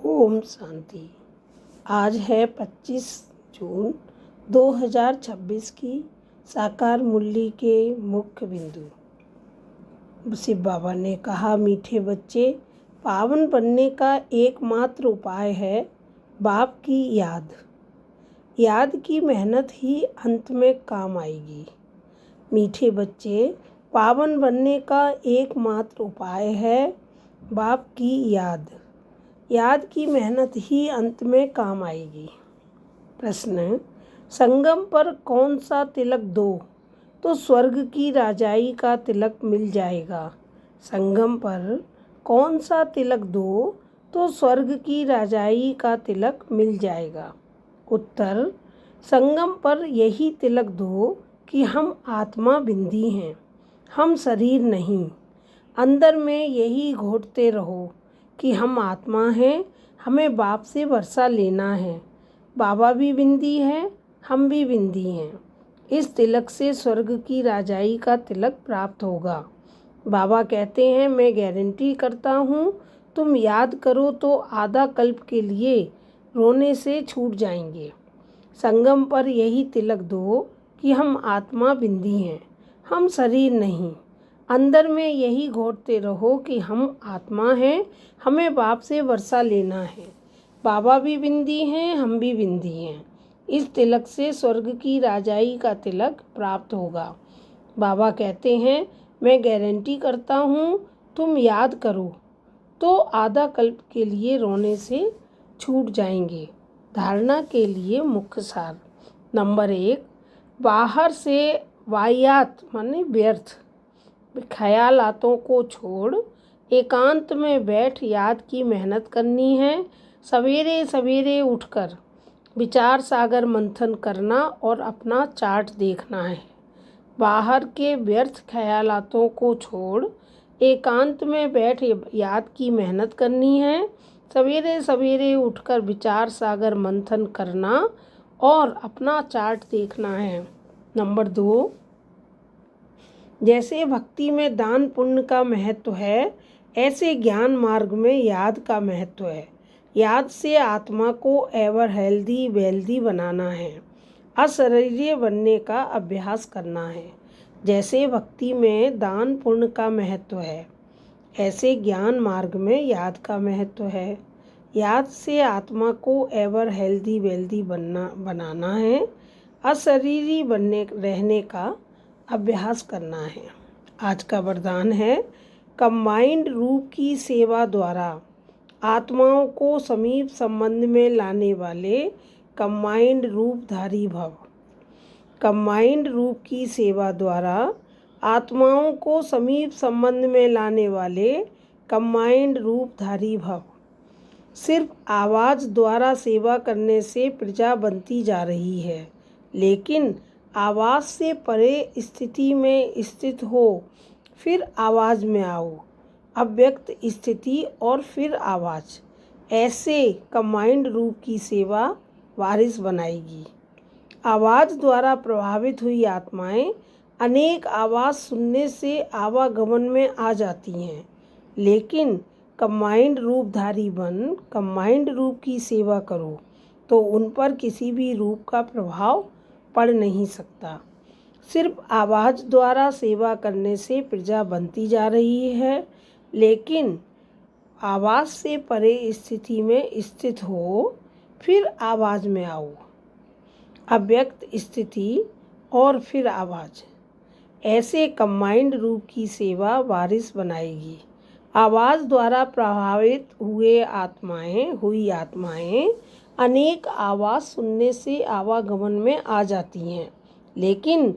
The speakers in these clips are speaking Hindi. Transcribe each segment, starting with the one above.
ओम शांति। आज है 25 जून 2026 की साकार मुरली के मुख्य बिंदु। शिव बाबा ने कहा, मीठे बच्चे, पावन बनने का एकमात्र उपाय है बाप की याद। याद की मेहनत ही अंत में काम आएगी। मीठे बच्चे, पावन बनने का एकमात्र उपाय है बाप की याद। याद की मेहनत ही अंत में काम आएगी। प्रश्न, संगम पर कौन सा तिलक दो तो स्वर्ग की राजाई का तिलक मिल जाएगा? संगम पर कौन सा तिलक दो तो स्वर्ग की राजाई का तिलक मिल जाएगा? उत्तर, संगम पर यही तिलक दो कि हम आत्मा बिंदी हैं, हम शरीर नहीं। अंदर में यही घोटते रहो कि हम आत्मा हैं, हमें बाप से वर्षा लेना है। बाबा भी बिंदी है, हम भी बिंदी हैं। इस तिलक से स्वर्ग की राजाई का तिलक प्राप्त होगा। बाबा कहते हैं, मैं गारंटी करता हूँ, तुम याद करो तो आधा कल्प के लिए रोने से छूट जाएंगे। संगम पर यही तिलक दो कि हम आत्मा बिंदी हैं, हम शरीर नहीं। अंदर में यही घोटते रहो कि हम आत्मा हैं, हमें बाप से वर्षा लेना है। बाबा भी बिंदी हैं, हम भी बिंदी हैं। इस तिलक से स्वर्ग की राजाई का तिलक प्राप्त होगा। बाबा कहते हैं, मैं गारंटी करता हूँ, तुम याद करो तो आधा कल्प के लिए रोने से छूट जाएंगे। धारणा के लिए मुख्य सार। नंबर 1, बाहर से वाहियात माने व्यर्थ ख्यालातों को छोड़ एकांत में बैठ याद की मेहनत करनी है। सवेरे सवेरे उठकर विचार सागर मंथन करना और अपना चार्ट देखना है। बाहर के व्यर्थ ख्यालातों को छोड़ एकांत में बैठ याद की मेहनत करनी है। सवेरे सवेरे उठकर विचार सागर मंथन करना और अपना चार्ट देखना है। नंबर 2, जैसे भक्ति में दान पुण्य का महत्व है, ऐसे ज्ञान मार्ग में याद का महत्व है। याद से आत्मा को एवर हेल्दी वेल्दी बनाना है, अशरीरीय बनने का अभ्यास करना है। जैसे भक्ति में दान पुण्य का महत्व है, ऐसे ज्ञान मार्ग में याद का महत्व है। याद से आत्मा को एवर हेल्दी वेल्दी बनाना है, अशरीरी रहने का अभ्यास करना है। आज का वरदान है, कंबाइंड रूप की सेवा द्वारा आत्माओं को समीप संबंध में लाने वाले कंबाइंड रूपधारी भव। कंबाइंड रूप की सेवा द्वारा आत्माओं को समीप संबंध में लाने वाले कंबाइंड रूपधारी भव। सिर्फ आवाज़ द्वारा सेवा करने से प्रजा बनती जा रही है, लेकिन आवाज़ से परे स्थिति में स्थित हो, फिर आवाज़ में आओ। अव्यक्त स्थिति और फिर आवाज़, ऐसे कंबाइंड रूप की सेवा वारिस बनाएगी। आवाज़ द्वारा प्रभावित हुई आत्माएं अनेक आवाज़ सुनने से आवागमन में आ जाती हैं, लेकिन कंबाइंड रूपधारी बन कंबाइंड रूप की सेवा करो तो उन पर किसी भी रूप का प्रभाव पड़ नहीं सकता। सिर्फ आवाज़ द्वारा सेवा करने से प्रजा बनती जा रही है, लेकिन आवाज़ से परे स्थिति में स्थित हो, फिर आवाज़ में आओ। अव्यक्त स्थिति और फिर आवाज़, ऐसे कंबाइंड रूप की सेवा वारिस बनाएगी। आवाज़ द्वारा प्रभावित हुई आत्माएं अनेक आवाज़ सुनने से आवागमन में आ जाती हैं, लेकिन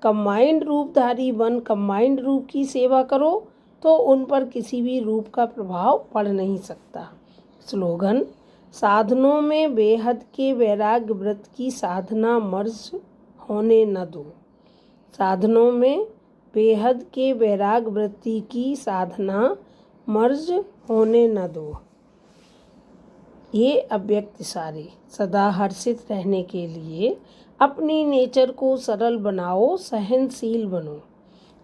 कंबाइंड रूपधारी बन कंबाइंड रूप की सेवा करो तो उन पर किसी भी रूप का प्रभाव पड़ नहीं सकता। स्लोगन, साधनों में बेहद के वैराग्य व्रत की साधना मर्ज होने न दो। साधनों में बेहद के वैराग्य वृत्ति की साधना मर्ज होने न दो। ये अव्यक्त इशारे। सदा हर्षित रहने के लिए अपनी नेचर को सरल बनाओ, सहनशील बनो।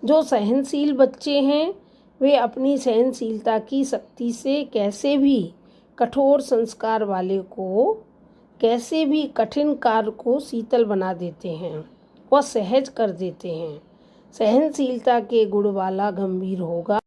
जो सहनशील बच्चे हैं, वे अपनी सहनशीलता की शक्ति से कैसे भी कठोर संस्कार वाले को कैसे भी कठिन कार्य को शीतल बना देते हैं व सहज कर देते हैं। सहनशीलता के गुण वाला गंभीर होगा